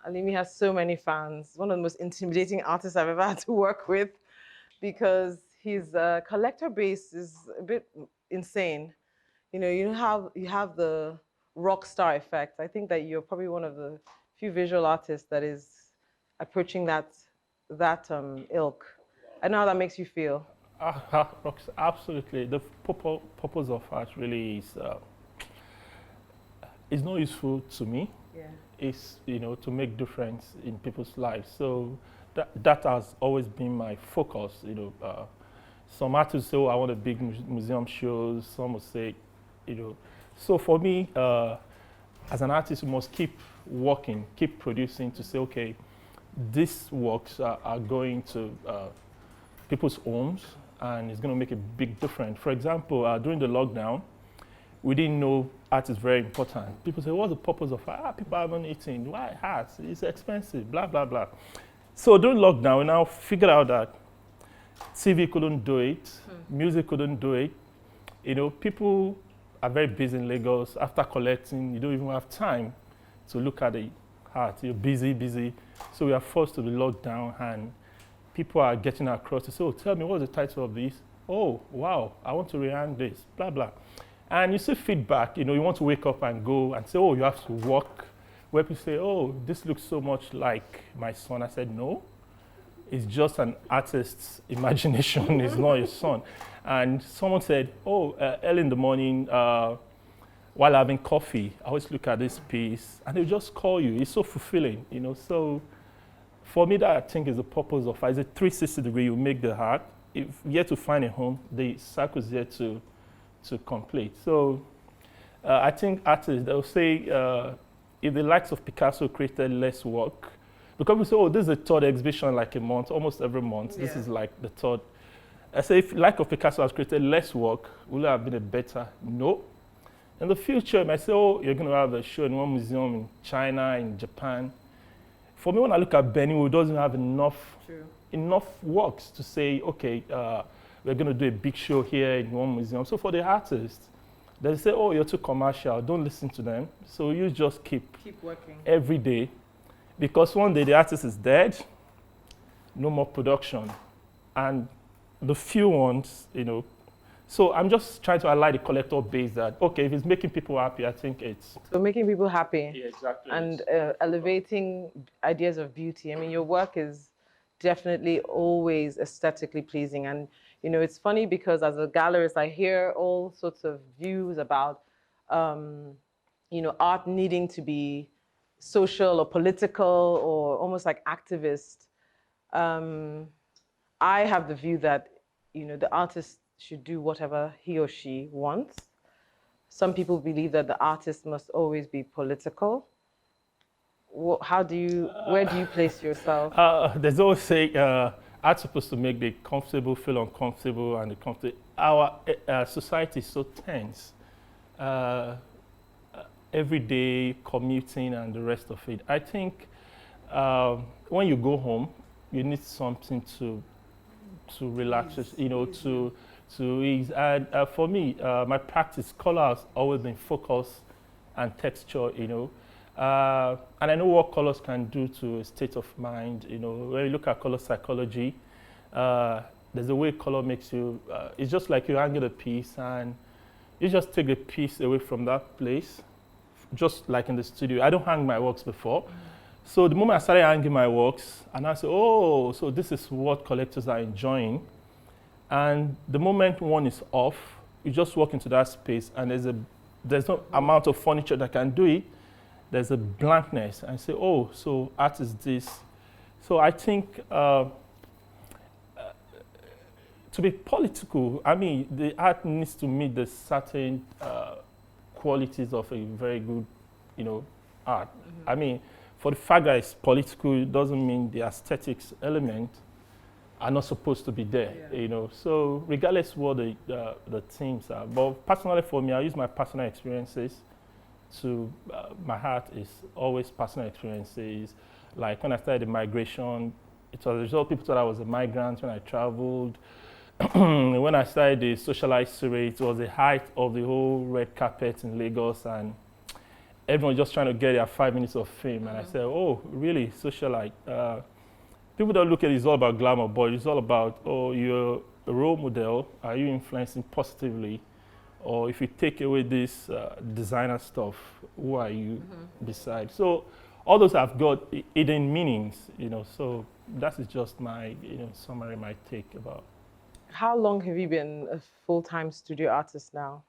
ALIMI has so many fans. One of the most intimidating artists I've ever had to work with because his collector base is a bit insane. You have the rock star effect. I think that you're probably one of the few visual artists that is approaching that ilk. I know how that makes you feel. Absolutely. The purpose of art really is not useful to me. Yeah. It's to make difference in people's lives. So that has always been my focus. Some artists say, "Oh, I want a big museum shows." Some will say, you know. So for me, as an artist, you must keep working, keep producing to say, okay, these works are going to people's homes and it's going to make a big difference. For example, during the lockdown, we didn't know art is very important. People say, what's the purpose of art? People haven't eaten. Why art? It's expensive, blah, blah, blah. So during lockdown, we now figured out that TV couldn't do it, music couldn't do it. People are very busy in Lagos. After collecting, you don't even have time to look at the art. You're busy. So we are forced to be locked down, and people are getting across to say, oh, tell me, what's the title of this? Oh, wow, I want to rehang this, blah, blah. And you see feedback, you want to wake up and go and say, oh, you have to work. Where people say, oh, this looks so much like my son. I said, no, it's just an artist's imagination, it's not your son. And someone said, oh, early in the morning, while having coffee, I always look at this piece, and they just call you. It's so fulfilling, So for me, that I think is the purpose of art. It's a 360 degree. You make the art. If you have to find a home, the cycle is there to complete. So I think artists, they'll say, if the likes of Picasso created less work, because we say, oh, this is the third exhibition like a month, almost every month. Yeah. This is like the third. I say, if like of Picasso has created less work, will it have been a better? No. In the future, you might say, oh, you're going to have a show in one museum in China, in Japan. For me, when I look at Benin, who doesn't have enough works to say, okay, we're going to do a big show here in one museum. So for the artists, they say, oh, you're too commercial, don't listen to them. So you just keep working every day. Because one day the artist is dead, no more production. And the few ones, So I'm just trying to ally the collector base that, okay, if it's making people happy, I think it's... So making people happy. Yeah, exactly. And elevating ideas of beauty. I mean, your work is definitely always aesthetically pleasing. And, it's funny because as a gallerist, I hear all sorts of views about, art needing to be social or political or almost like activist. I have the view that, the artist should do whatever he or she wants. Some people believe that the artist must always be political. Where do you place yourself? There's always say, art's supposed to make the comfortable feel uncomfortable and the comfortable. Our society is so tense. Every day commuting and the rest of it. I think when you go home, you need something to relax, to ease. And for me, my practice, color has always been focus and texture, and I know what colors can do to a state of mind. When you look at color psychology, there's a way color makes you, it's just like you hang a piece and you just take the piece away from that place, just like in the studio. I don't hang my works before. So the moment I started hanging my works, and I said, oh, so this is what collectors are enjoying. And the moment one is off, you just walk into that space and there's no amount of furniture that can do it. There's a blankness. And say, oh, so art is this. So I think to be political, I mean, the art needs to meet the certain qualities of a very good, art. Mm-hmm. I mean, for the fact that it's political, it doesn't mean the aesthetics element are not supposed to be there, So regardless what the themes are. But personally for me, I use my personal experiences to, my art is always personal experiences. Like when I started the migration, it was a result, people thought I was a migrant when I traveled. When I started the socialized series, it was the height of the whole red carpet in Lagos, and everyone's just trying to get their 5 minutes of fame. And I said, oh, really, socialite? People don't look at it, it's all about glamour, but it's all about, oh, you're a role model. Are you influencing positively? Or if you take away this designer stuff, who are you beside? So all those have got hidden meanings, so that is just my, summary, my take about. How long have you been a full-time studio artist now?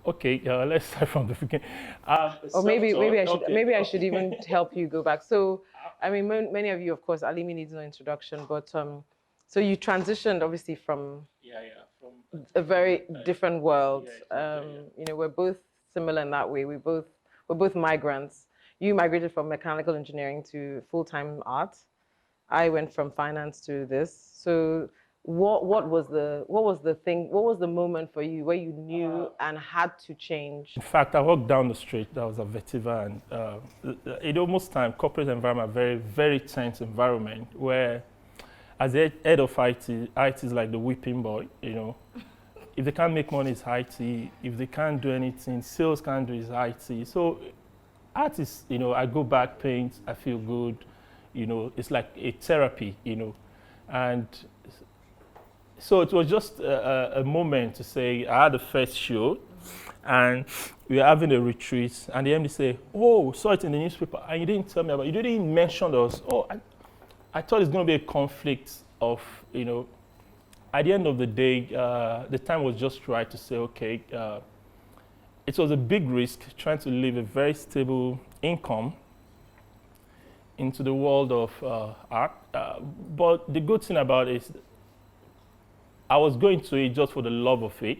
Okay, let's start from the beginning. Or maybe I should even help you go back. So, I mean, many of you, of course, ALIMI needs no introduction, but so you transitioned obviously from from a very different world. We're both similar in that way. We're both migrants. You migrated from mechanical engineering to full-time art. I went from finance to this. So what was the moment for you where you knew and had to change? In fact, I walked down the street. That was a Vetiva, and it almost time corporate environment, very very tense environment where, as the head of IT is like the whipping boy. If they can't make money, it's IT. If they can't do anything, sales can't do, it's IT. So artists, I go back, paint, I feel good. It's like a therapy. And so it was just a moment to say, I had the first show, and we were having a retreat, and the MD say, oh, saw it in the newspaper, and you didn't tell me about it. You didn't mention us. Oh, I thought it's going to be a conflict of, at the end of the day, the time was just right to say, okay, it was a big risk trying to live a very stable income into the world of art. But the good thing about it is I was going to it just for the love of it,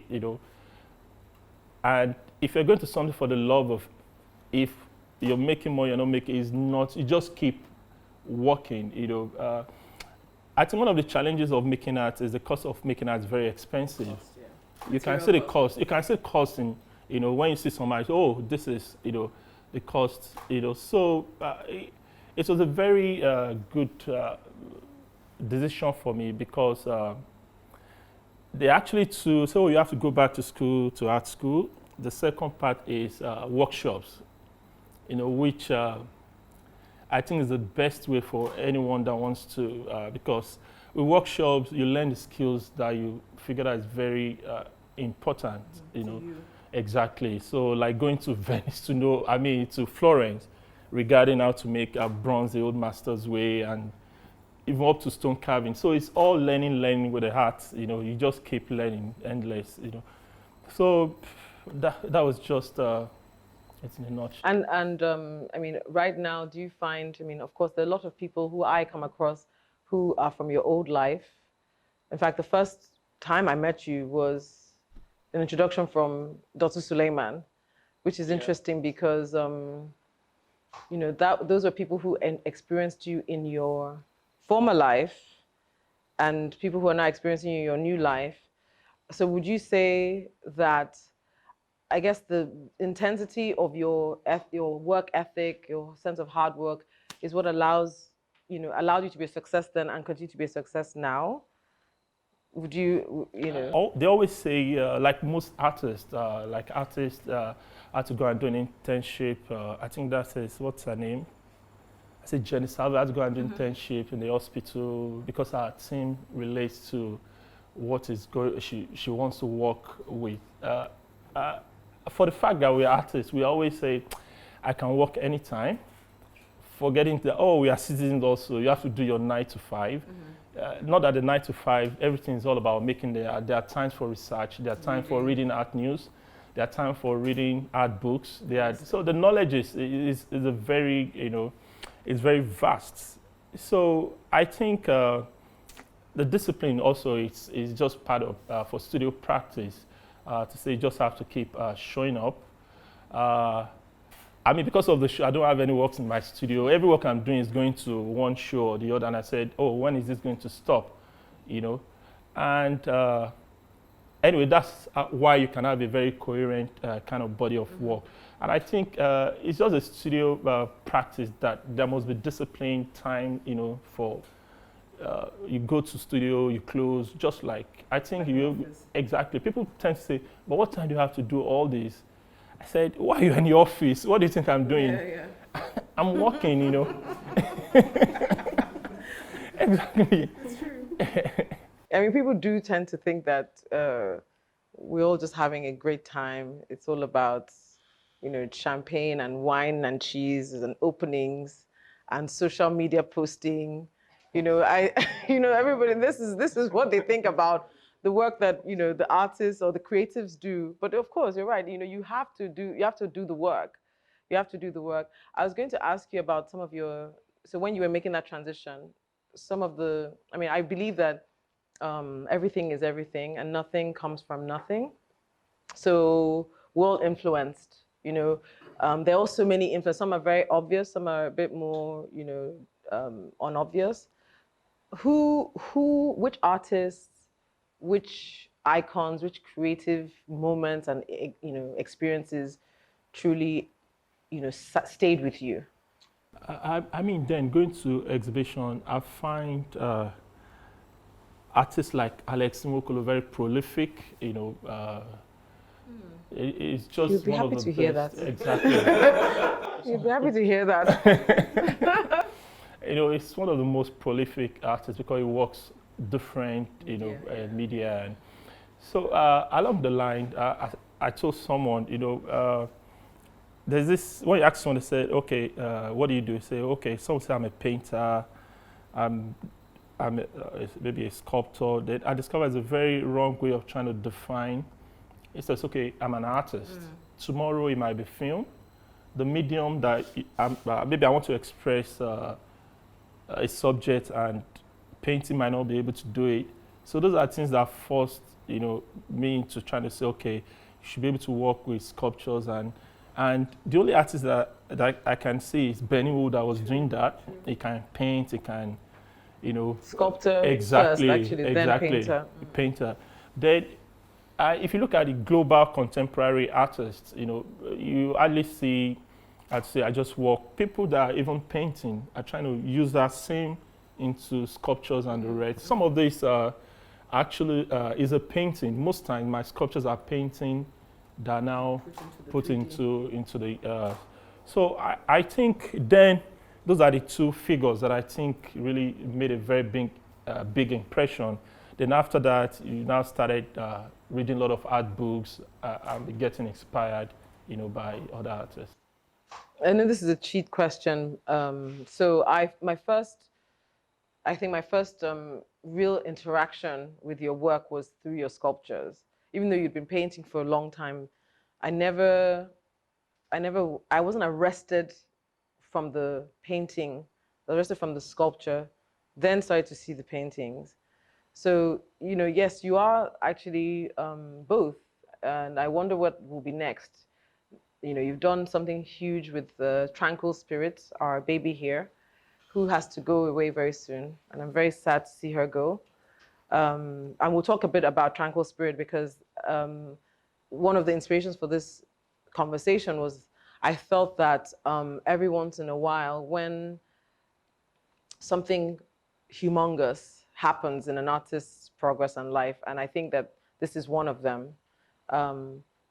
And if you're going to something for the love of, if you're making more, you're not making, it's not, you just keep working, I think one of the challenges of making art is the cost of making art is very expensive. You can see the cost. You can see the cost in, when you see somebody, oh, this is, the cost, So it was a very good decision for me because they actually so you have to go back to school, to art school. The second part is workshops, which I think is the best way for anyone that wants to, because with workshops, you learn the skills that you figure out is very important, Exactly. So like going to Venice to Florence, regarding how to make bronze the old master's way, and even up to stone carving. So it's all learning with the heart, you just keep learning endless, So that was just, it's in a nutshell. And I mean, right now, do you find, of course, there are a lot of people who I come across who are from your old life. In fact, the first time I met you was an introduction from Dr. Suleiman, which is interesting because, those were people who experienced you in your former life and people who are now experiencing you in your new life. So would you say that, I guess, the intensity of your work ethic, your sense of hard work, is what allowed you to be a success then and continue to be a success now? Would you, They always say, like most artists, had to go and do an internship. I think that says, what's her name? I said Jenny Salve had to go and do internship in the hospital because our team relates to what is going. She wants to work with. For the fact that we're artists, we always say, I can work anytime. Forgetting that, we are citizens also. You have to do your 9 to 5. Not that the 9 to 5, everything is all about making there are times for research. There are times for reading art news. There are times for reading art books. So the knowledge is a very, it's very vast. So I think the discipline also is just part of for studio practice. To say you just have to keep showing up. Because of the show, I don't have any works in my studio. Every work I'm doing is going to one show or the other, and I said, when is this going to stop? And anyway, that's why you can have a very coherent kind of body of work. And I think it's just a studio practice that there must be discipline, time, for you go to studio, you close, just like, I think exactly. People tend to say, but what time do you have to do all this? I said, why are you in the office? What do you think I'm doing? Yeah. I'm working, you know. Exactly. It's true. I mean, people do tend to think that we're all just having a great time. It's all about, champagne and wine and cheese and openings and social media posting. Everybody. This is what they think about the work that the artists or the creatives do. But of course, you're right. You have to do the work. You have to do the work. I was going to ask you about some of your. So when you were making that transition, I believe that everything is everything and nothing comes from nothing. So world influenced, there are also many influences. Some are very obvious, some are a bit more, unobvious. Which artists, which icons, which creative moments and experiences truly, stayed with you? I mean, then going to exhibition, I find artists like Alex Nwokolo very prolific. It's just You'd be one of happy the to hear best. that. Exactly. You'd be happy to hear that. It's one of the most prolific artists because he works different, media. And so along the line, I told someone, there's this, when you ask someone, they say, okay, what do you do? You say, okay, someone say I'm a painter, I'm maybe a sculptor. Then I discovered it's a very wrong way of trying to define. It says, okay, I'm an artist. Tomorrow it might be film. The medium that maybe I want to express a subject, and painting might not be able to do it. So those are things that forced me into trying to say, okay, you should be able to work with sculptures, and the only artist that I can see is Benny Wood that was doing that. He can paint, he can, Sculptor exactly, first, actually, exactly, then painter. Painter. Then, if you look at the global contemporary artists, you hardly see, I'd say I just work, people that are even painting are trying to use that same into sculptures and the rest. Some of this actually is a painting. Most times my sculptures are painting that are now put into the, so I think then those are the two figures that I think really made a very big impression. Then after that, you now started reading a lot of art books and getting inspired, by other artists. I know this is a cheat question. So my first real interaction with your work was through your sculptures. Even though you'd been painting for a long time, I wasn't arrested from the painting, arrested from the sculpture, then started to see the paintings. So, yes, you are actually both. And I wonder what will be next. You've done something huge with the Tranquil Spirit, our baby here, who has to go away very soon. And I'm very sad to see her go. And we'll talk a bit about Tranquil Spirit because one of the inspirations for this conversation was I felt that every once in a while, when something humongous happens in an artist's progress and life, and I think that this is one of them,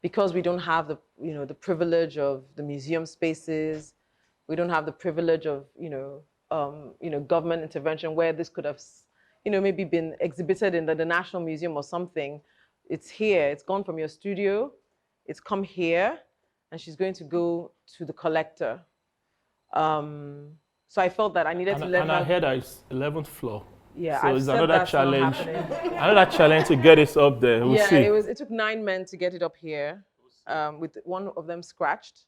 because we don't have the privilege of the museum spaces, we don't have the privilege of government intervention where this could have maybe been exhibited in the National Museum or something. It's here. It's gone from your studio. It's come here, and she's going to go to the collector. So I felt that I needed to let her. And I heard that it's 11th floor. Yeah, so I've it's said another that's challenge. not happening. Another challenge to get it up there. We'll see. It took 9 men to get it up here, with one of them scratched.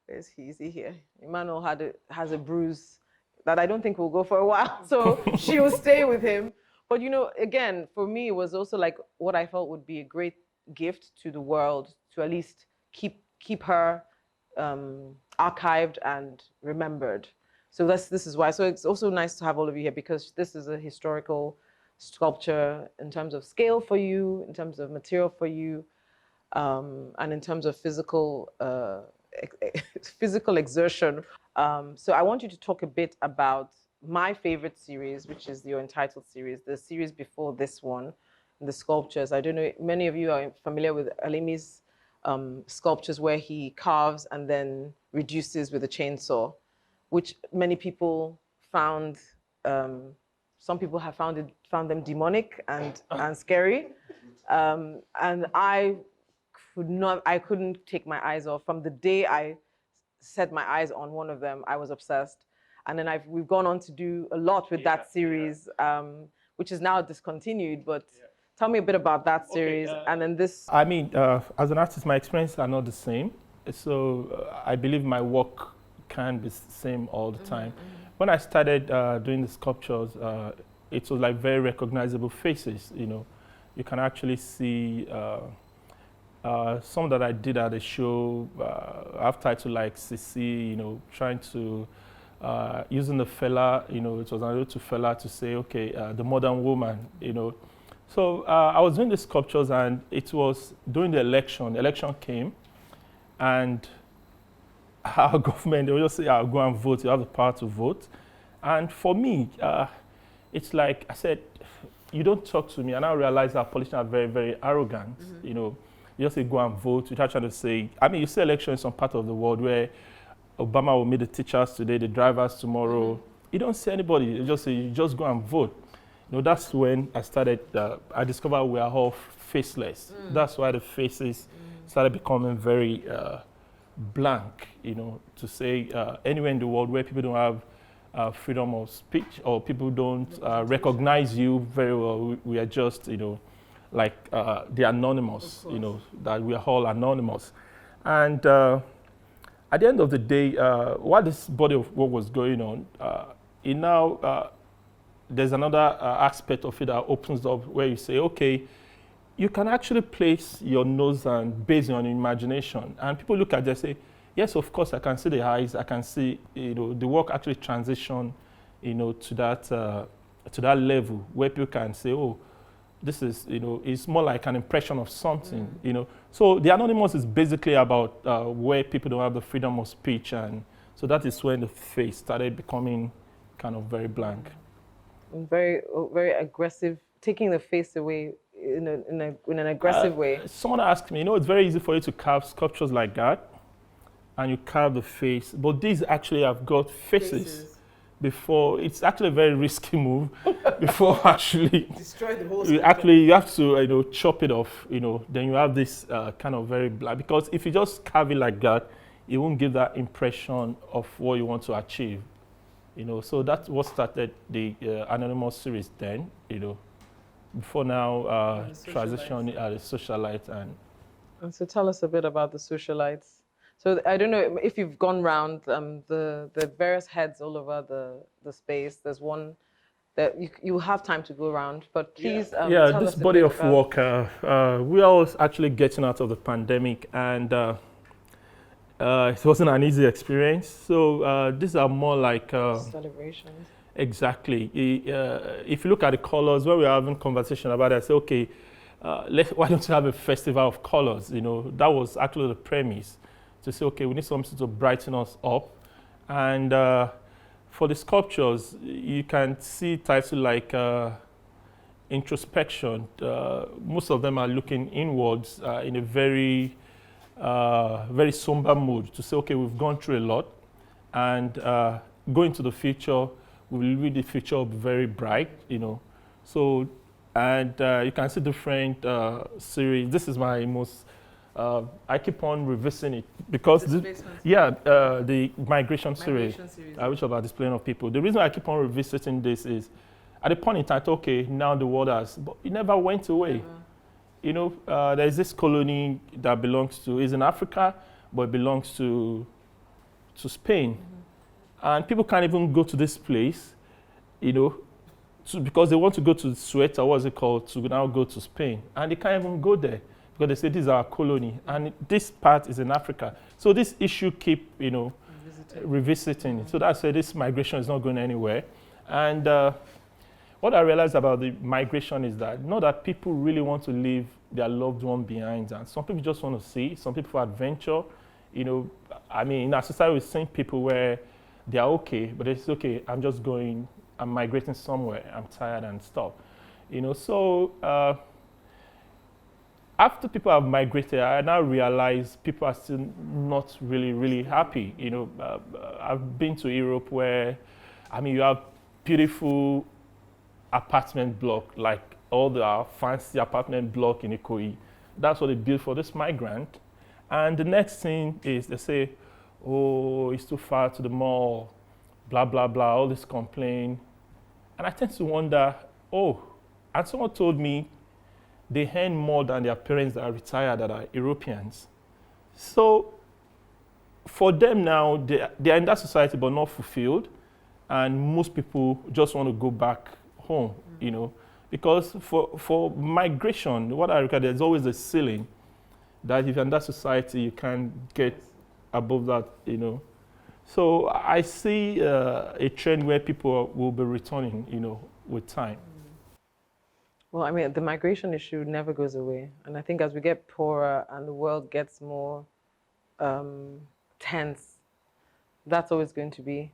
Where's he? Is he here? Emmanuel has a bruise that I don't think will go for a while, so she will stay with him. But again, for me, it was also like what I felt would be a great gift to the world to at least keep her archived and remembered. So this is why. So it's also nice to have all of you here because this is a historical sculpture in terms of scale for you, in terms of material for you, and in terms of physical exertion. So I want you to talk a bit about my favorite series, which is your Entitled series, the series before this one, the sculptures. I don't know, many of you are familiar with ALIMI's sculptures where he carves and then reduces with a chainsaw, which many people found. Some people have found them demonic and scary, and I couldn't take my eyes off. From the day I set my eyes on one of them, I was obsessed. And then we've gone on to do a lot with that series, which is now discontinued. But tell me a bit about that series, and then this. I mean, as an artist, my experiences are not the same. So I believe my work can be the same all the time. When I started doing the sculptures, it was like very recognizable faces. You can actually see some that I did at a show. I've titled like CC, trying to using the fella, it was an allude to fella to say, okay, the modern woman, So I was doing the sculptures, and it was during the election. The election came, and our government, they will just say, I'll go and vote. You have the power to vote. And for me, it's like I said, you don't talk to me. And I realized that politicians are very, very arrogant. You just say, go and vote without trying to say, you see elections in some part of the world where Obama will meet the teachers today, the drivers tomorrow. You don't see anybody. You just say, you just go and vote. That's when I started, I discovered we are all faceless. That's why the faces started becoming very blank, to say anywhere in the world where people don't have freedom of speech, or people don't recognize you very well. We are just, like the anonymous, that we are all anonymous. And at the end of the day, while this body of work was going on, there's another aspect of it that opens up where you say, okay, you can actually place your nose and based on your imagination. And people look at it and say, yes, of course, I can see the eyes, I can see, the work actually transition, to that level where people can say, oh, this is, it's more like an impression of something, So the anonymous is basically about where people don't have the freedom of speech. And so that is when the face started becoming kind of very blank. Very, very aggressive, taking the face away in an aggressive way. Someone asked me, it's very easy for you to carve sculptures like that, and you carve the face, but these actually have got faces. Before. It's actually a very risky move before actually destroy the whole you have to chop it off, then you have this kind of very black, because if you just carve it like that, it won't give that impression of what you want to achieve. So that's what started the Anonymous series then, before now transition the socialite. And so tell us a bit about the socialites. So I don't know if you've gone around the various heads all over the space. There's one that you have time to go around, but please tell this us body a of work, we are all actually getting out of the pandemic, and it wasn't an easy experience. So these are more like celebrations. Exactly. If you look at the colors, when we were having conversation about it, I said, okay, why don't you have a festival of colors? That was actually the premise, to say, okay, we need something to brighten us up. And for the sculptures, you can see titles like introspection. Most of them are looking inwards in a very very somber mood, to say, okay, we've gone through a lot, and going to the future, we will read the future up very bright, So, and you can see different series. This is my most, I keep on revisiting it because, the migration series, which about displaying of people. The reason I keep on revisiting this is, at the point in time, okay, now the world has, but it never went away. There's this colony that belongs to, is in Africa, but it belongs to Spain. And people can't even go to this place, because they want to go to Suez, or what's it called, to now go to Spain. And they can't even go there, because they say this is our colony. And this part is in Africa. So this issue keep, revisiting. So that's why this migration is not going anywhere. And what I realized about the migration is that, not that people really want to leave their loved one behind. And some people just want to see, some people for adventure. In our society, we're seeing people where they are okay, but it's okay, I'm migrating somewhere, I'm tired and stuff. So after people have migrated, I now realize people are still not really happy. You know, I've been to Europe where, I mean, you have beautiful apartment block, like all the fancy apartment block in Ikoyi. That's what they built for this migrant. And the next thing is they say, oh, it's too far to the mall, blah, blah, blah, all this complaint. And I tend to wonder, oh, and someone told me they earn more than their parents that are retired that are Europeans. So for them now, they are in that society but not fulfilled. And most people just want to go back home, you know, because for migration, what I regard, there's always a ceiling that if you're in that society, you can't get above that, you know. So I see a trend where people will be returning, you know, with time. Well, I mean, the migration issue never goes away. And I think as we get poorer and the world gets more tense, that's always going to be.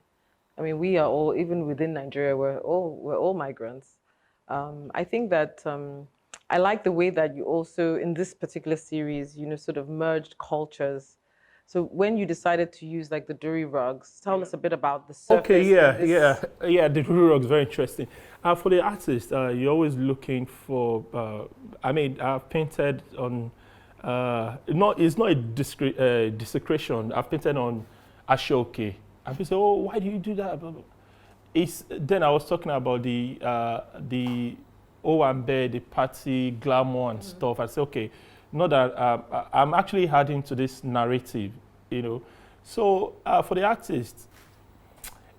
I mean, we are all, even within Nigeria, we're all migrants. I think that I like the way that you also, in this particular series, you know, sort of merged cultures. So when you decided to use like the Duri rugs, tell us a bit about the surface. Okay, yeah. The Duri rug is very interesting. For the artist, you're always looking for. I mean, I've painted on. It's not a desecration. I've painted on Ashoke. And people say, "Oh, why do you do that?" Then I was talking about the Owambe, the party glamour and stuff. I said, okay, not that I'm actually adding to this narrative, you know. So for the artist,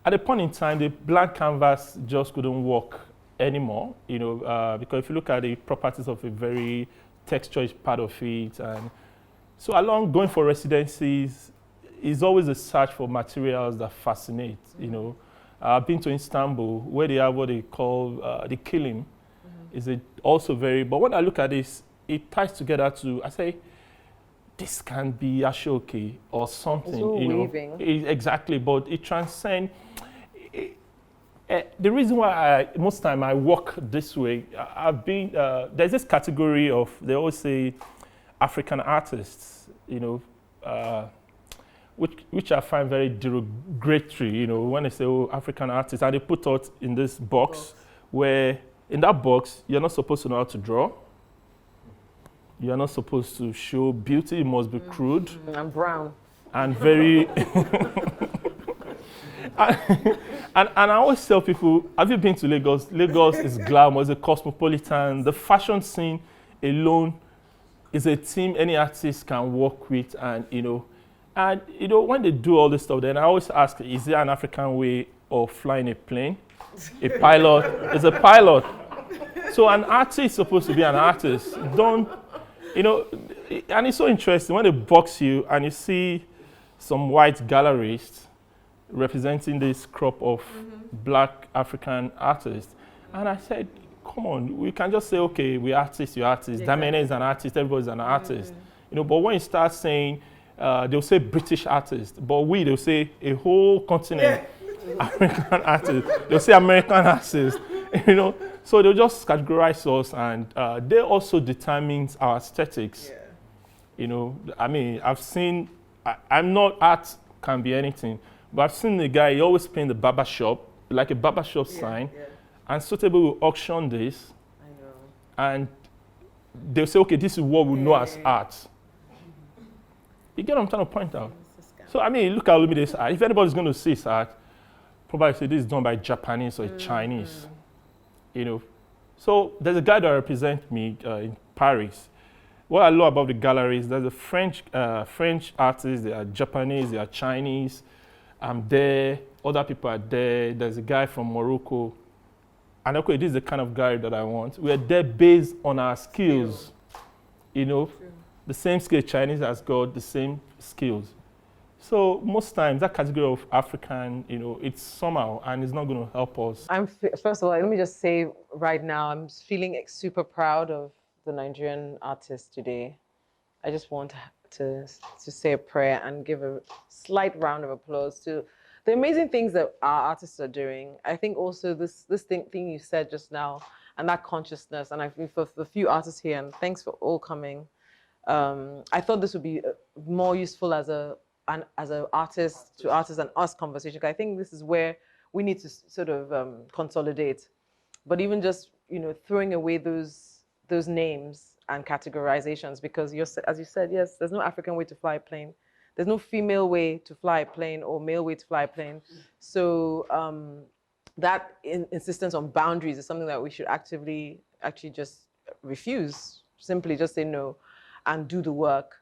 at a point in time, the blank canvas just couldn't work anymore, you know, because if you look at the properties of a very textured part of it, and so along going for residencies is always a search for materials that fascinate, you know. I've been to Istanbul, where they have what they call the kilim. Is it also very, but when I look at this, it ties together to, I say, this can be Ashoke or something, it's all you know. weaving. Exactly, but it transcends. The reason why most time I work this way, I've been, there's this category of, they always say African artists, you know, which I find very derogatory, you know, when they say, oh, African artists, and they put out in this box where, in that box, you're not supposed to know how to draw. You're not supposed to show beauty. It must be crude. And brown. And very... and I always tell people, have you been to Lagos? Lagos is glamour, it's a cosmopolitan. The fashion scene alone is a team any artist can work with. And, you know, when they do all this stuff, then I always ask, is there an African way of flying a plane? A pilot is a pilot. So an artist is supposed to be an artist. Don't, you know, and it's so interesting when they box you and you see some white gallerists representing this crop of black African artists. And I said, come on, we can just say, okay, we're artists, you're artists. Exactly. Damene is an artist, everybody's an artist. You know, but when you start saying, they'll say British artist, but they'll say a whole continent. African artists, they'll say American artists, you know, so they'll just categorize us, and they also determines our aesthetics. You know, I mean, I've seen, I'm not, art can be anything, but I've seen the guy, he always paint the barber shop, like a barber shop sign, and Suitable will auction this, and they'll say, okay, this is what we know as art. You get what I'm trying to point out? So, I mean, look at ALIMI art. If anybody's going to see this art, probably say this is done by Japanese or Chinese, you know. So there's a guy that represents me in Paris. What I love about the galleries, there's a French artists, there are Japanese, there are Chinese. I'm there, other people are there. There's a guy from Morocco. And okay, this is the kind of guy that I want. We're there based on our skills, you know. The same skill Chinese has got, the same skills. So most times that category of African, you know, it's somehow, and it's not going to help us. First of all, let me just say right now, I'm feeling super proud of the Nigerian artists today. I just want to say a prayer and give a slight round of applause to the amazing things that our artists are doing. I think also this thing you said just now, and that consciousness, and I think for the few artists here, and thanks for all coming. I thought this would be more useful as an artist to artist and us conversation. 'Cause I think this is where we need to sort of consolidate. But even just throwing away those names and categorizations, because as you said, yes, there's no African way to fly a plane. There's no female way to fly a plane or male way to fly a plane. So that insistence on boundaries is something that we should actually just refuse. Simply just say no and do the work.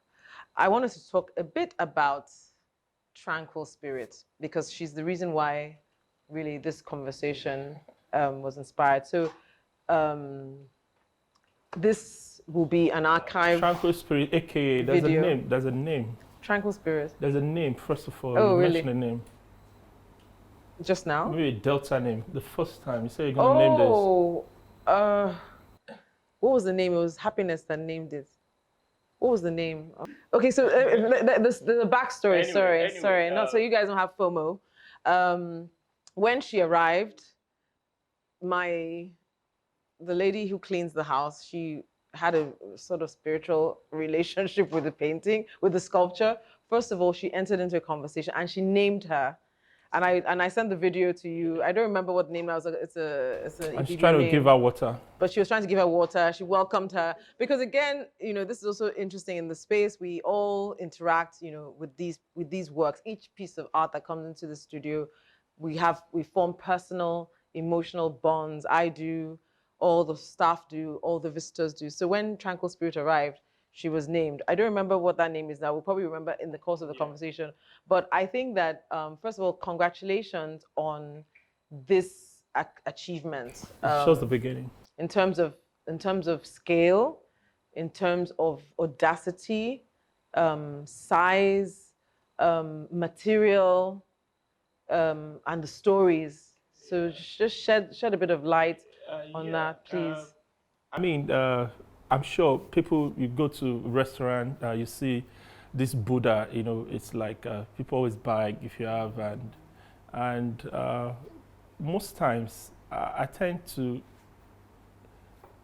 I wanted to talk a bit about Tranquil Spirit because she's the reason why really this conversation was inspired. So this will be an archive. Tranquil Spirit, aka there's video. a name. There's a name. Tranquil Spirit. There's a name. First of all, Oh, you really? mentioned a name. Just now? Maybe a Delta name. The first time you said you're gonna name this. Oh, what was the name? It was Happiness that named it. What was the name? Okay, so the backstory. Anyway, sorry, not so you guys don't have FOMO. When she arrived, the lady who cleans the house, she had a sort of spiritual relationship with the painting, with the sculpture. First of all, she entered into a conversation and she named her. And I sent the video to you. I don't remember what the name was. It's an And she's trying to give her water. But she was trying to give her water. She welcomed her because again, this is also interesting in the space. We all interact, with these works. Each piece of art that comes into the studio, we form personal, emotional bonds. I do, all the staff do, all the visitors do. So when Tranquil Spirit arrived, she was named. I don't remember what that name is now. We'll probably remember in the course of the conversation. But I think that, first of all, congratulations on this achievement. It's just the beginning. In terms of scale, in terms of audacity, size, material, and the stories. So just shed a bit of light on that, please. I mean, I'm sure people, you go to a restaurant, you see this Buddha, it's like people always buy if you have, and most times I tend to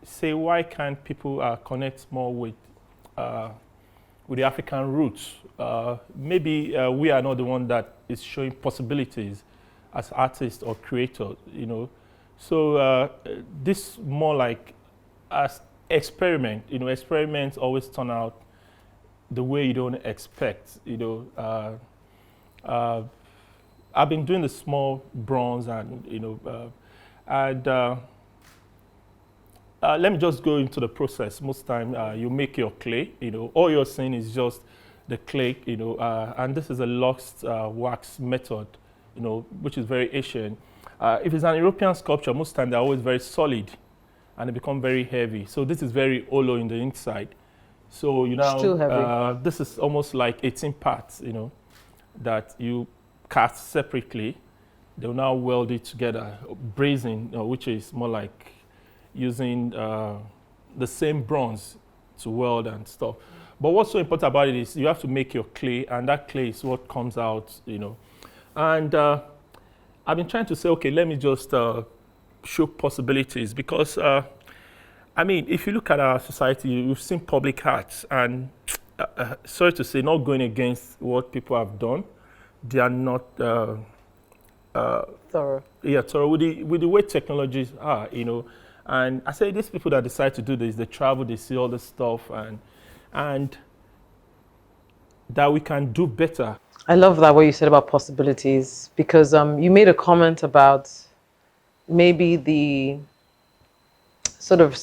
say, why can't people connect more with the African roots? Maybe we are not the one that is showing possibilities as artists or creators, So this more like as experiment. Experiments always turn out the way you don't expect. I've been doing the small bronze and let me just go into the process. Most time you make your clay. All you're seeing is just the clay. And this is a lost wax method. Which is very Asian. If it's an European sculpture, most time they're always very solid, and they become very heavy. So this is very hollow in the inside. So Still heavy. This is almost like 18 parts, that you cast separately. They'll now weld it together, brazing, which is more like using the same bronze to weld and stuff. But what's so important about it is you have to make your clay, and that clay is what comes out, And I've been trying to say, okay, let me just show possibilities because, if you look at our society, we've seen public arts, and sorry to say, not going against what people have done, they are not thorough. Yeah, thorough with the way technologies are, And I say these people that decide to do this, they travel, they see all this stuff, and that we can do better. I love that what you said about possibilities because you made a comment about maybe the sort of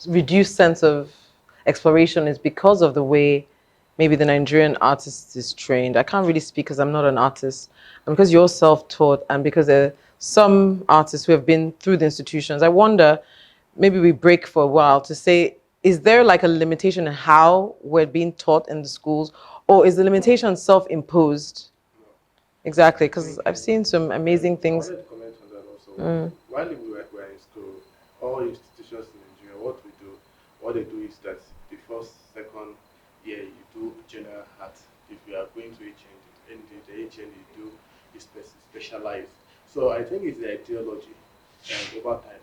reduced sense of exploration is because of the way maybe the Nigerian artist is trained. I can't really speak because I'm not an artist, and because you're self-taught and because there are some artists who have been through the institutions. I wonder, maybe we break for a while to say, is there like a limitation in how we're being taught in the schools? Or is the limitation self-imposed? Exactly, because I've seen some amazing things. I wanted to comment on that also. While we were in school, all institutions in Nigeria, what they do is that the first, second year you do general art. If you are going to HND, and the HND you do is specialized. So I think it's the ideology over time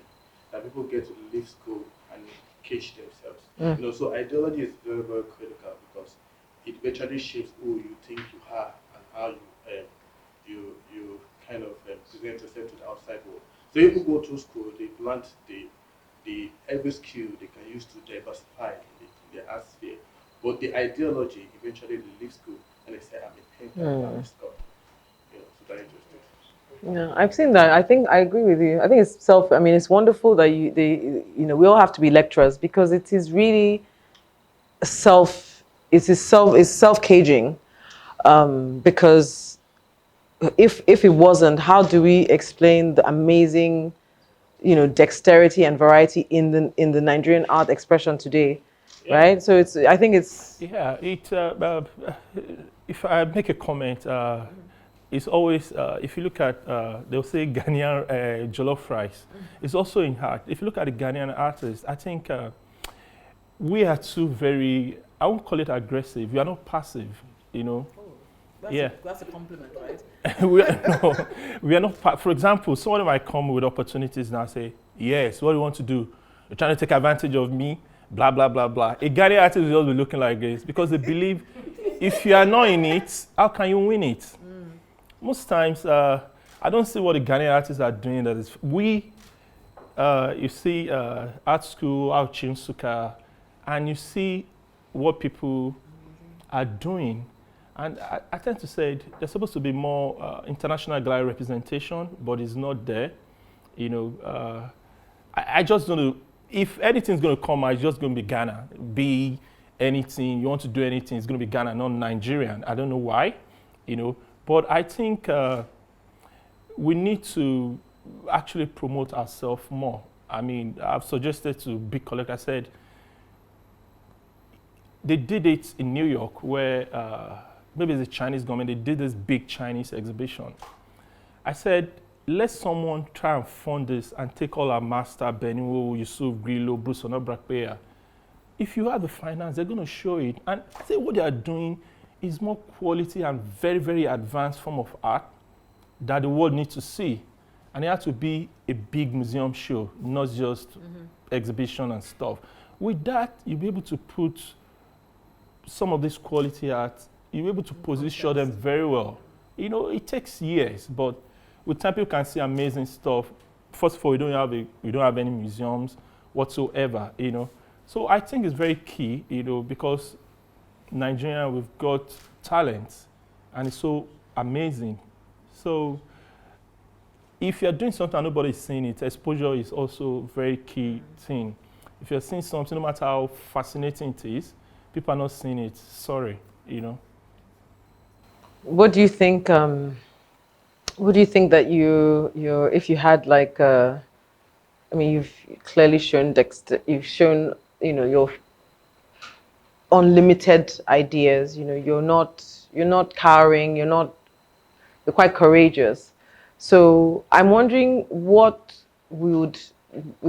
that people get to leave school and cage themselves. You know, so ideology is very, very critical because it eventually shapes who you think you are and how you kind of present yourself to the outside world. So if you go to school, they plant the every skill they can use to diversify in the art sphere. But the ideology eventually they leave school and they say, I'm a painter, I'm a sculptor. You know, so that interesting. Yeah, I've seen that. I think I agree with you. I think it's I mean, it's wonderful that we all have to be lecturers because it is really it's self-caging. Because if it wasn't, how do we explain the amazing, dexterity and variety in the Nigerian art expression today, right? So I think it's Yeah, if I make a comment, it's always, if you look at, they'll say Ghanaian jollof rice, it's also in art. If you look at the Ghanaian artists, I think we are too very, I won't call it aggressive, we are not passive, that's a compliment, right? we are not, for example, someone might come with opportunities and I say, yes, what do you want to do? You're trying to take advantage of me, blah, blah, blah, blah. A Ghanaian artist will just be looking like this because they believe if you are not in it, how can you win it? Most times, I don't see what the Ghanaian artists are doing. That is, you see art school, out Chinsuka, and you see what people are doing. And I tend to say there's supposed to be more international gallery representation, but it's not there. I just don't know. If anything's going to come out, it's just going to be Ghana. Be anything, you want to do anything, it's going to be Ghana, not Nigerian. I don't know why, But I think we need to actually promote ourselves more. I mean, I've suggested to big collectors, I said, they did it in New York where maybe it's the Chinese government, they did this big Chinese exhibition. I said, let someone try and fund this and take all our master, Benio, Yusuf, Grillo, Bruce, Onobrakpeya. If you have the finance, they're going to show it. And say what they are doing is more quality and very, very advanced form of art that the world needs to see. And it has to be a big museum show, not just exhibition and stuff. With that, you'll be able to put some of this quality art, you'll be able to position them very well. It takes years, but with time, people can see amazing stuff. First of all, we don't have any museums whatsoever, So I think it's very key, because Nigeria, we've got talent, and it's so amazing. So if you're doing something and nobody's seeing it, exposure is also a very key thing. If you're seeing something, no matter how fascinating it is, people are not seeing it, sorry, What do you think? What do you think that if you had like you've clearly shown you've shown your unlimited ideas. You're not cowering. You're quite courageous. So I'm wondering what we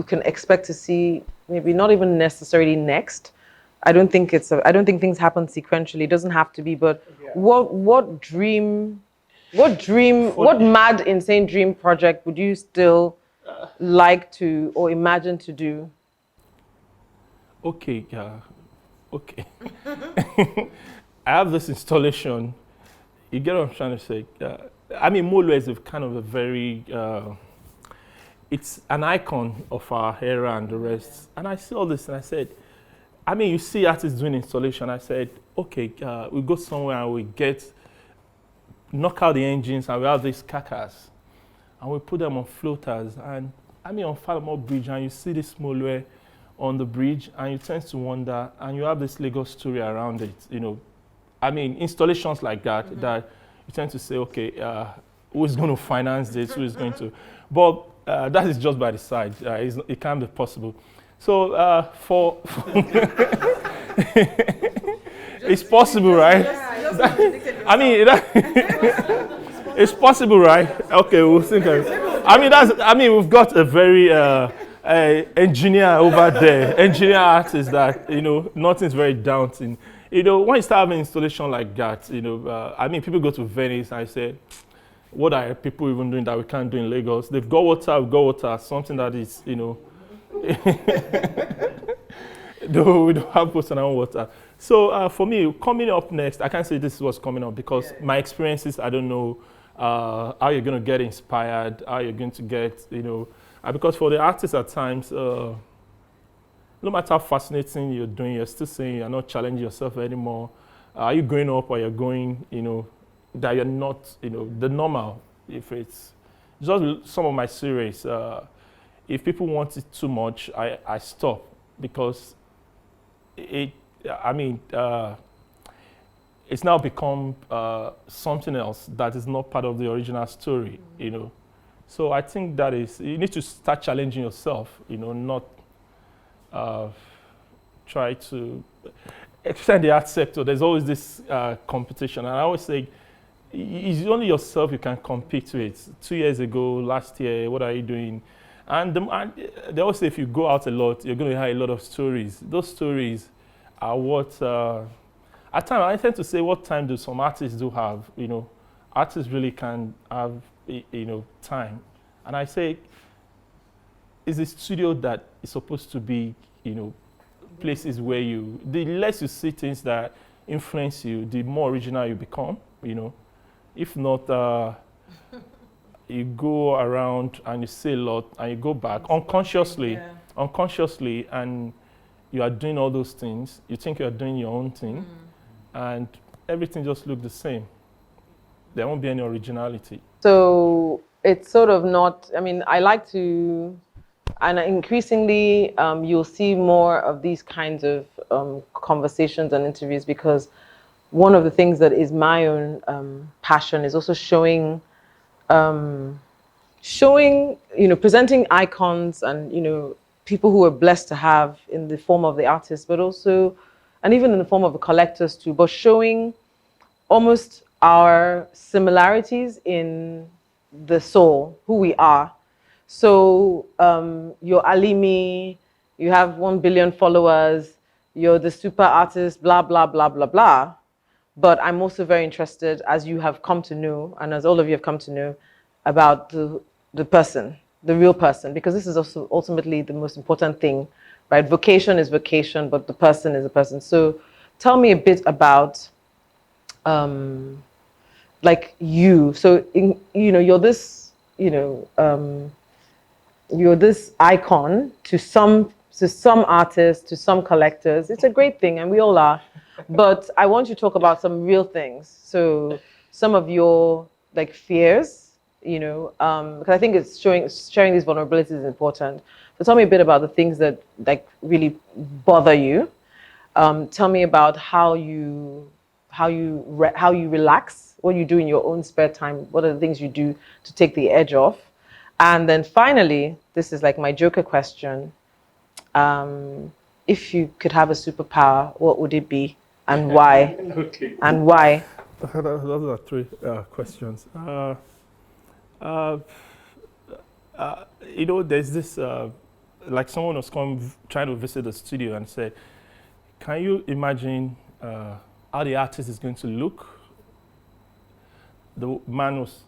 can expect to see. Maybe not even necessarily next. I don't think things happen sequentially. It doesn't have to be. But what mad, insane dream project would you still like to or imagine to do? Okay. I have this installation. You get what I'm trying to say? Molo is kind of a very, it's an icon of our era and the rest. And I see all this and I said, you see artists doing installation. I said, okay, we go somewhere and we knock out the engines and we have these carcass and we put them on floaters. And on Falmouth Bridge and you see this Molo on the bridge and you tend to wonder and you have this Lagos story around it, installations like that, that you tend to say, okay, who is going to finance this, who is going to, but that is just by the side, it can't be possible. So it's possible, right? It's possible, right? Okay, we'll think of it. We've got a very engineer over there, engineer artist that, nothing's very daunting. When you start having installation like that, people go to Venice and I say, what are people even doing that we can't do in Lagos? They've got water, something that is, No, we don't have post on our own water. So for me, coming up next, I can't say this is what's coming up because my experiences, I don't know how you're going to get inspired, how you're going to get, because for the artists at times, no matter how fascinating you're doing, you're still saying you're not challenging yourself anymore. Are you going up or you're going, that you're not, the normal? If it's just some of my series, if people want it too much, I stop because it's now become something else that is not part of the original story, So I think that is, you need to start challenging yourself, not try to, especially in the art sector, there's always this competition. And I always say, it's only yourself you can compete with. 2 years ago, last year, what are you doing? And they always say if you go out a lot, you're going to hear a lot of stories. Those stories are what, at times I tend to say, what time do some artists do have? Artists really can have, time. And I say, it's a studio that is supposed to be, places where the less you see things that influence you, the more original you become, If not, you go around and you say a lot and you go back unconsciously, and you are doing all those things. You think you are doing your own thing, and everything just looks the same. There won't be any originality. So it's sort of not, I like to, and increasingly you'll see more of these kinds of conversations and interviews, because one of the things that is my own passion is also showing, presenting icons and, people who are blessed to have in the form of the artists, but also, and even in the form of the collectors too, but showing almost our similarities in the soul, who we are. So you're ALIMI, you have 1 billion followers, you're the super artist, blah, blah, blah, blah, blah. But I'm also very interested, as you have come to know, and as all of you have come to know, about the person, the real person, because this is also ultimately the most important thing, right? Vocation is vocation, but the person is a person. So tell me a bit about, like you. So, you're this, you're this icon to some artists, to some collectors. It's a great thing, and we all are. But I want you to talk about some real things. So some of your fears, because I think it's sharing these vulnerabilities is important. So tell me a bit about the things that really bother you. Tell me about how you relax, what you do in your own spare time, what are the things you do to take the edge off. And then finally, this is like my joker question. If you could have a superpower, what would it be and why? Okay. And why? Those are 3 questions. There's this, like someone was trying to visit the studio and said, can you imagine how the artist is going to look? The man was,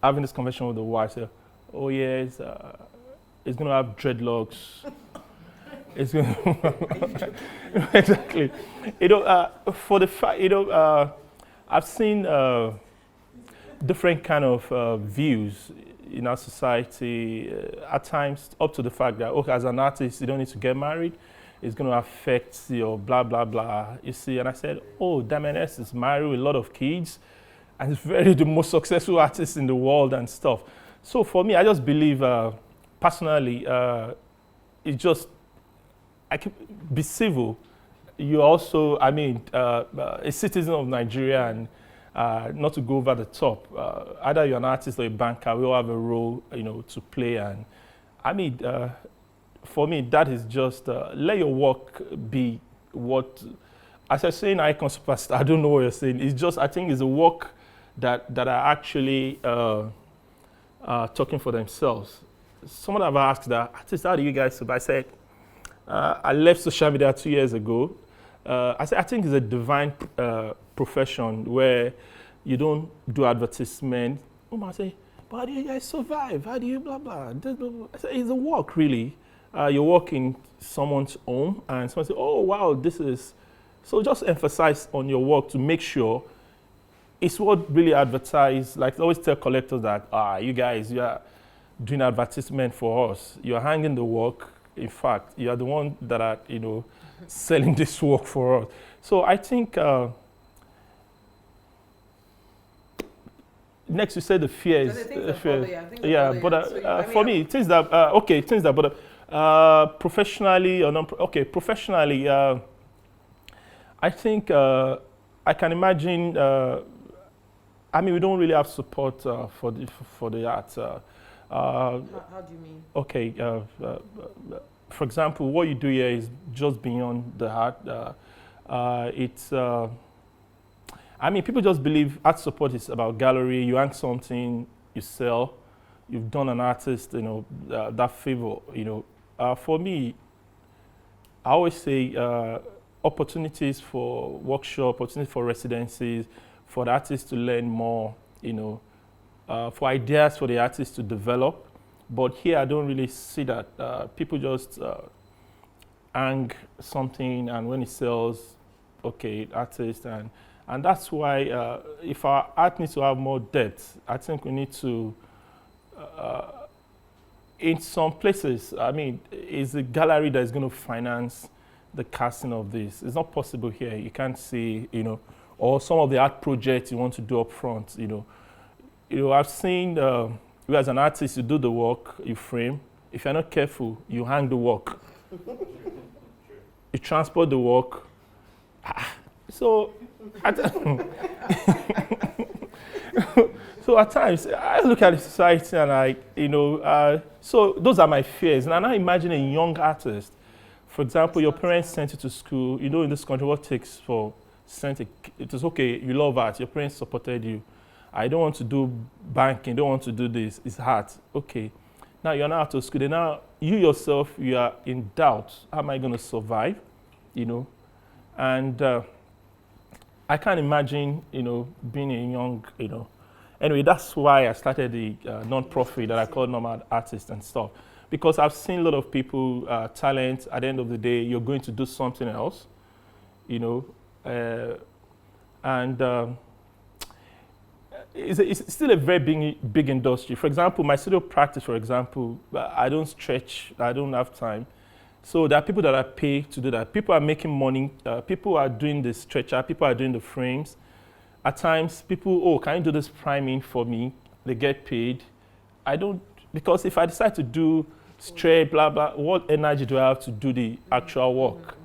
having this conversation with the wife, said, oh yeah, it's going to have dreadlocks. It's going to exactly. For the fact, I've seen different kind of views in our society. At times, up to the fact that, okay, as an artist, you don't need to get married. It's going to affect your blah blah blah. You see, and I said, oh, Damien S is married with a lot of kids, and he's the most successful artist in the world and stuff. So for me, I just believe, personally, it's just. I can be civil. You're also, a citizen of Nigeria, and not to go over the top. Either you're an artist or a banker, we all have a role, to play. And for me, that is just let your work be what. As I say in Icon Superstar, I don't know what you're saying. It's just, I think, it's a work that are actually talking for themselves. Someone have asked that, artists, how do you guys survive? I said, I left social media 2 years ago. I think it's a divine profession where you don't do advertisement. I say, but how do you guys survive? How do you blah, blah? I say, it's a work, really. you walk in someone's home and someone say, oh, wow, this is, so just emphasize on your work to make sure it's what really advertise. Like I always tell collectors that, you guys, you are doing advertisement for us. You're hanging the work. In fact, you are the one that are, selling this work for us. So I think, next you said the fears. For me, things that, but professionally or non, professionally, I think I can imagine, we don't really have support for the arts. How do you mean? Okay, for example, what you do here is just beyond the art. People just believe art support is about gallery. You hang something, you sell. You've done an artist, that favor. For me, I always say opportunities for workshop, opportunities for residencies, for the artists to learn more. For ideas for the artists to develop. But here I don't really see that. People just hang something, and when it sells, okay, artist, and that's why if our art needs to have more depth, I think we need to, in some places, is a gallery that is going to finance the casting of this. It's not possible here. You can't see, or some of the art projects you want to do up front, I've seen you as an artist, you do the work, you frame. If you're not careful, you hang the work. You transport the work. So, so at times, I look at the society and so those are my fears. And I imagine a young artist. For example, your parents sent you to school. In this country, what takes for it is okay, you love art, your parents supported you. I don't want to do banking, don't want to do this, it's hard. Okay, now you're not out of school, then now you yourself, you are in doubt, how am I going to survive, And I can't imagine, being a young, Anyway, that's why I started the non-profit that I call Nomad Artists and stuff. Because I've seen a lot of people, talent, at the end of the day, you're going to do something else, it's still a very big industry. For example, my studio practice, I don't stretch, I don't have time. So there are people that are paid to do that. People are making money, people are doing the stretcher, people are doing the frames. At times, people, can you do this priming for me? They get paid. I don't, because if I decide to do stretch, blah, blah, what energy do I have to do the actual work?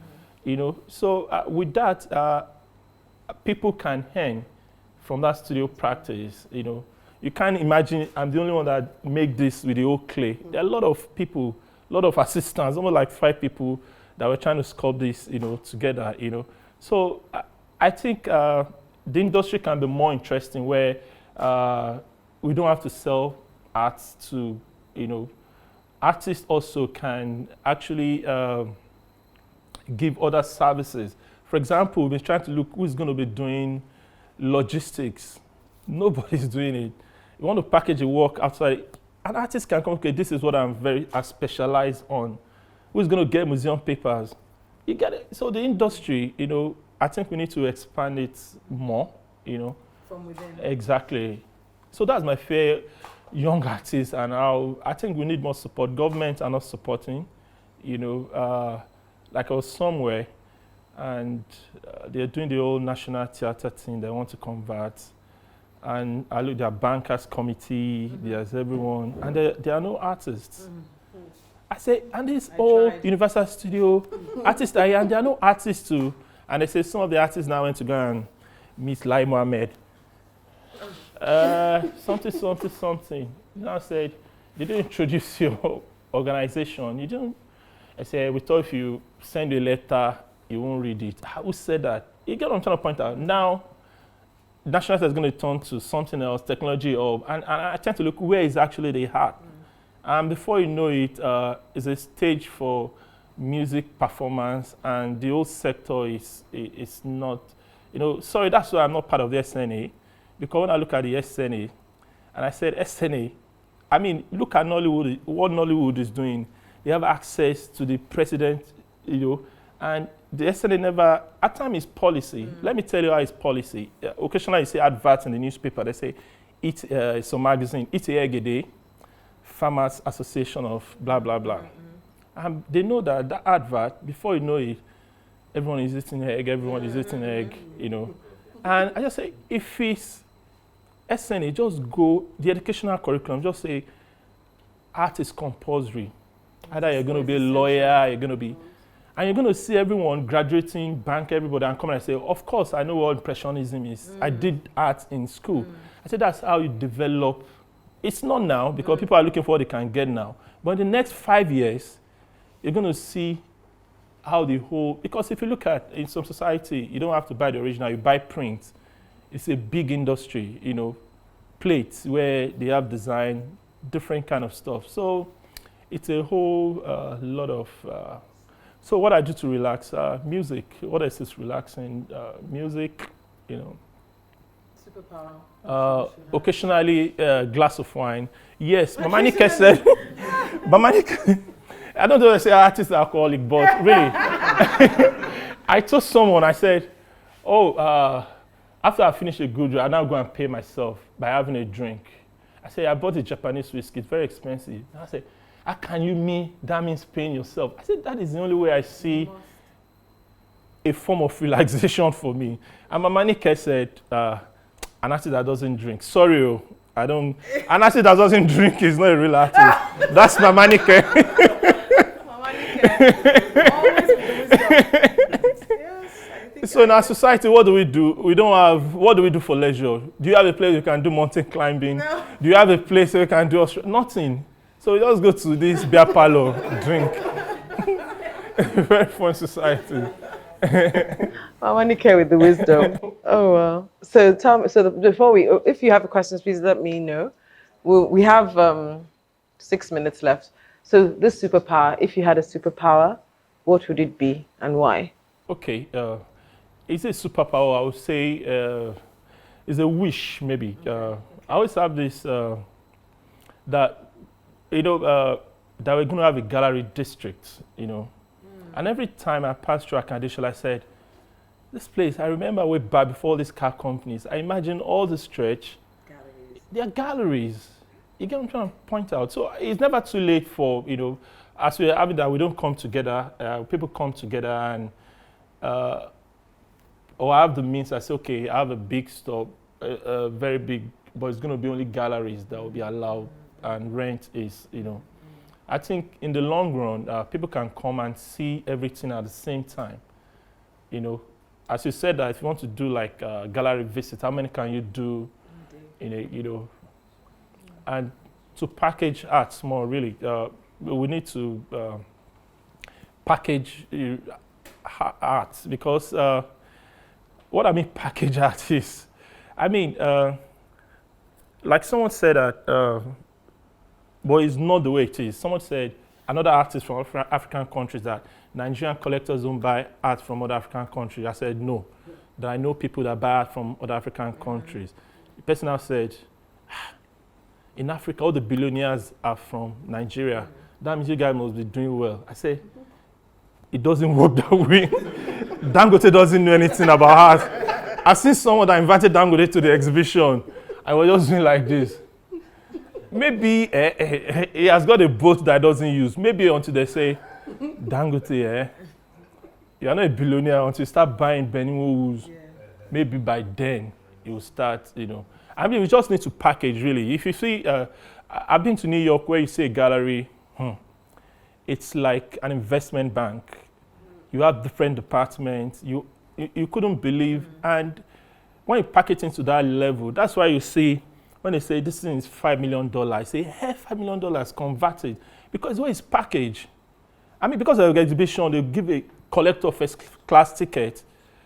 So with that, people can earn from that studio practice, You can't imagine I'm the only one that make this with the old clay. There are a lot of people, a lot of assistants, almost like 5 people that were trying to sculpt this, together, So I think the industry can be more interesting where we don't have to sell art to, artists also can actually give other services. For example, we've been trying to look who's going to be doing logistics. Nobody's doing it. You want to package a work outside, an artist can come, okay, this is what I specialize on. Who's going to get museum papers? You get it. So the industry, I think we need to expand it more, From within. Exactly. So that's my fear, young artists, and I think we need more support. Government are not supporting, like I was somewhere, and they're doing the whole national theater thing. They want to convert, and I look at bankers committee. There's everyone, and there are no artists. I say, and this whole Universal Studio artists are here, and there are no artists too. And they say some of the artists now went to go and meet Lai Mohammed. Something. Now said, you didn't introduce your organization. You didn't. I said, we thought if you send a letter, you won't read it. Who said that? You get what I'm trying to point out. Now, national is going to turn to something else, technology, and I tend to look where is actually the heart. And before you know it, it's a stage for music performance, and the whole sector is not, sorry, that's why I'm not part of the SNA, because when I look at the SNA, and I said SNA, look at Nollywood, what Nollywood is doing. they have access to the president, and the SNA never, at times it's policy. Let me tell you how it's policy. Occasionally you see adverts in the newspaper, they say, some magazine, eat a egg a day, Farmers Association of blah, blah, blah. And they know that advert, before you know it, everyone is eating egg, everyone is eating egg, And I just say, if it's SNA, just go, the educational curriculum, just say, art is compulsory. Either you're going to be a lawyer, you're going to be, and you're going to see everyone graduating, bank everybody, and come and say, of course, I know what Impressionism is. I did art in school. I said, that's how you develop. It's not now, because people are looking for what they can get now. But in the next 5 years, you're going to see how the whole, because if you look at, in some society, you don't have to buy the original, you buy print. It's a big industry, plates where they have design, different kind of stuff. So it's a whole lot of, so what I do to relax, music. What else is relaxing? Music, Superpower. Occasionally a glass of wine. Yes, Mama Nika said, Mama Nika, I don't know if I say artist alcoholic, but really, I told someone, I said, after I finish a good job, I now go and pay myself by having a drink. I said, I bought a Japanese whiskey, it's very expensive. And I said, how can you mean that means paying yourself? I said, that is the only way I see a form of relaxation for me. And Mama Nika said, an artist that doesn't drink. Sorry, I don't, an artist that doesn't drink is not a real artist. That's Mama Nika. Mama Nika, always with the wisdom. Yes, I think so in our society, what do we do? We don't have, what do we do for leisure? Do you have a place you can do mountain climbing? No. Do you have a place where you can do, nothing. So we just go to this beer parlor, drink. Very fun society. Mama Nika with the wisdom. Oh, wow. So tell me, before we, if you have questions, please let me know. We have 6 minutes left. So this superpower, if you had a superpower, what would it be and why? Okay, it's a superpower. I would say it's a wish, maybe. I always have this, that, that we're going to have a gallery district, And every time I passed through Akadishal, I said, this place, I remember way back before these car companies, I imagine all the stretch, they are galleries. You get what I'm trying to point out. So it's never too late for, as we're having that, we don't come together, people come together and, or I have the means, I say, okay, I have a big store, very big, but it's going to be only galleries that will be allowed, and rent is, I think in the long run, people can come and see everything at the same time. As you said, that if you want to do like a gallery visit, how many can you do and to package art more, really, we need to package art, because what I mean package art is, I mean, like someone said that, but it's not the way it is. Someone said, another artist from African countries, that Nigerian collectors don't buy art from other African countries. I said, no, that I know people that buy art from other African countries. The person now said, in Africa, all the billionaires are from Nigeria. That means you guys must be doing well. I said, it doesn't work that way. Dangote doesn't know anything about art. I've seen someone that invited Dangote to the exhibition. I was just doing like this. Maybe he has got a boat that doesn't use. Maybe until they say, Dangote, you're not a billionaire until you start buying Benimo's. Yeah. Maybe by then you start, I mean, we just need to package, really. If you see, I've been to New York where you see a gallery, it's like an investment bank. You have different departments. You couldn't believe. And when you pack it into that level, that's why you see, when they say this thing is $5 million, I say, hey, $5 million converted. Because when it's packaged, I mean, because of the exhibition, they give a collector first class ticket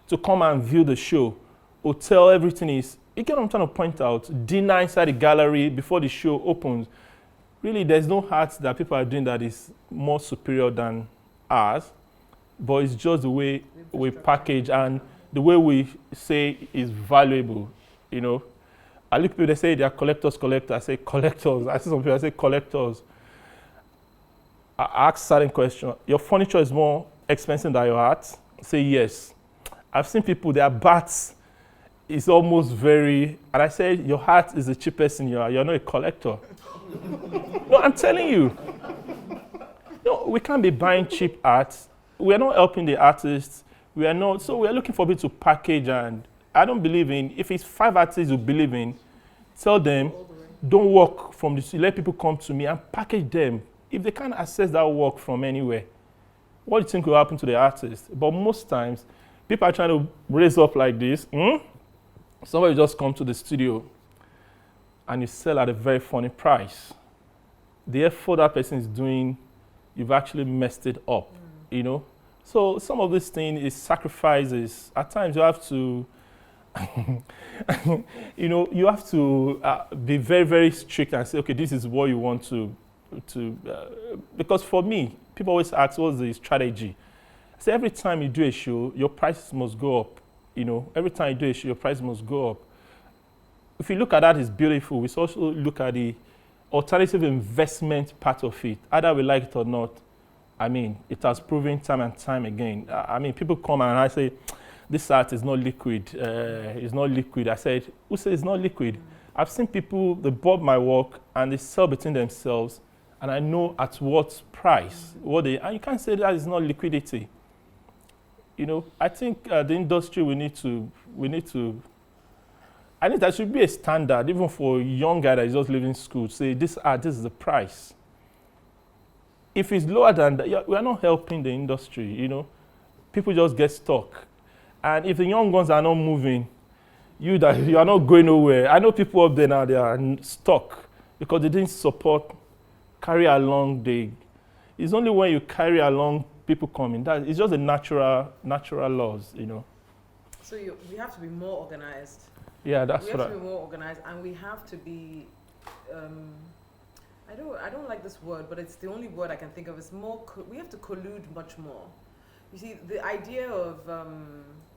to come and view the show. Hotel, everything is, you get what I'm trying to point out, dinner inside the gallery before the show opens. Really, there's no art that people are doing that is more superior than ours, but it's just the way we package and the way we say is valuable, I look at people, they say they are collectors. I say collectors. I see some people, I say collectors. I ask certain question. Your furniture is more expensive than your art? Say yes. I've seen people, their bats is almost very, and I said, your heart is the cheapest in your art. You're not a collector. No, I'm telling you. No, we can't be buying cheap art. We are not helping the artists. We are not, so we are looking for people to package, and I don't believe in, if it's 5 artists you believe in, tell them, don't work from the studio, let people come to me and package them. If they can't access that work from anywhere, what do you think will happen to the artist? But most times, people are trying to raise up like this. Somebody just come to the studio and you sell at a very funny price. The effort that person is doing, you've actually messed it up, you know? So some of this thing is sacrifices. At times you have to, you know, you have to be very, very strict and say, okay, this is what you want to because for me, people always ask, what's the strategy? I say every time you do a show, your prices must go up. You know, every time you do a show, your price must go up. If you look at that, it's beautiful. We also look at the alternative investment part of it. Either we like it or not, I mean, it has proven time and time again. I mean, people come and I say, this art is not liquid. It's not liquid. I said, who says it's not liquid? I've seen people, they bought my work and they sell between themselves, and I know at what price, and you can't say that is not liquidity. You know, I think the industry, I think there should be a standard, even for a young guy that is just leaving school, say this is the price. If it's lower than that, we are not helping the industry, you know. People just get stuck. And if the young ones are not moving, you are not going nowhere. I know people up there now, they are stuck because they didn't carry along it's only when you carry along people coming. It's just the natural laws, you know. So we have to be more organized. Yeah, that's we right. We have to be more organized, and we have to be. I don't like this word, but it's the only word I can think of. It's more. We have to collude much more. You see, the idea of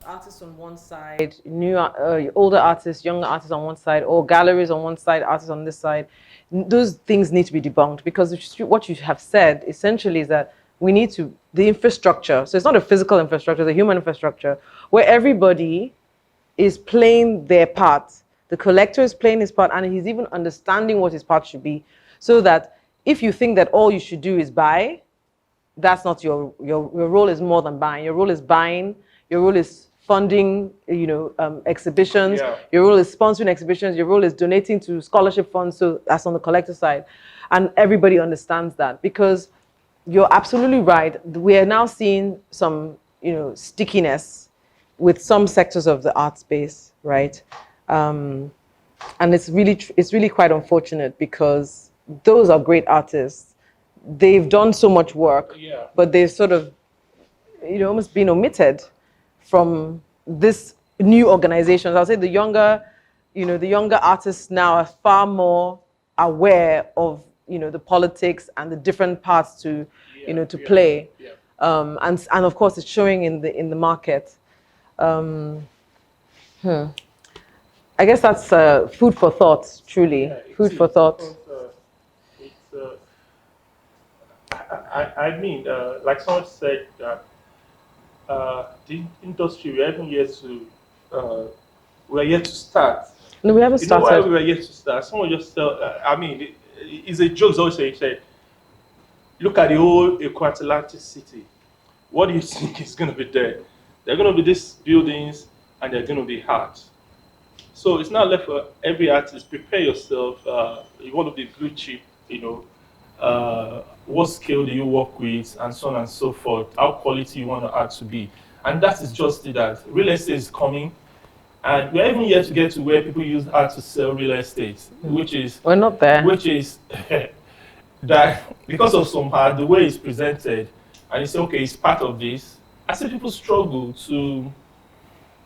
artists on one side, older artists, younger artists on one side, or galleries on one side, artists on this side, those things need to be debunked, because what you have said essentially is that we need the infrastructure. So it's not a physical infrastructure, it's a human infrastructure, where everybody is playing their part. The collector is playing his part, and he's even understanding what his part should be, so that if you think that all you should do is buy, that's not your role. Is more than buying. Your role is buying. Your role is funding, exhibitions. Yeah. Your role is sponsoring exhibitions. Your role is donating to scholarship funds. So that's on the collector side, and everybody understands that, because you're absolutely right. We are now seeing some, stickiness with some sectors of the art space, right? And it's really quite unfortunate, because those are great artists. They've done so much work, yeah, but they've sort of, almost been omitted from this new organizations. I'll say the younger artists now are far more aware of, the politics and the different parts to, play. Yeah. And of course it's showing in the market. I guess that's food for thought, truly. Yeah, food for thought. I mean, like someone said, that the industry, we're yet to start. No, we haven't started. You know why we were yet to start? Someone just said, it's a joke always say, look at the whole Atlantic city. What do you think is going to be there? There are going to be these buildings, and they're going to be art. So it's not left for every artist. Prepare yourself. You want to be blue chip, what scale do you work with, and so on and so forth, how quality you want the art to be. And that is just that. Real estate is coming, and we're even yet to get to where people use art to sell real estate, which is... We're not there. Which is that because of some art, the way it's presented, and you say, okay, it's part of this, I see people struggle to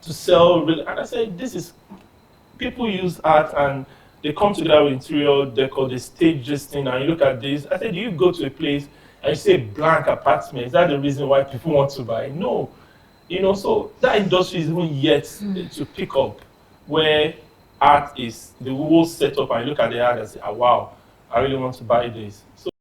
sell real, and I say, people use art and they come together with interior decor, they stage this thing, and you look at this. I said, do you go to a place and you see a blank apartment? Is that the reason why people want to buy? No. So that industry is even yet to pick up, where art is the whole setup, and you look at the art and say, oh, wow, I really want to buy this. So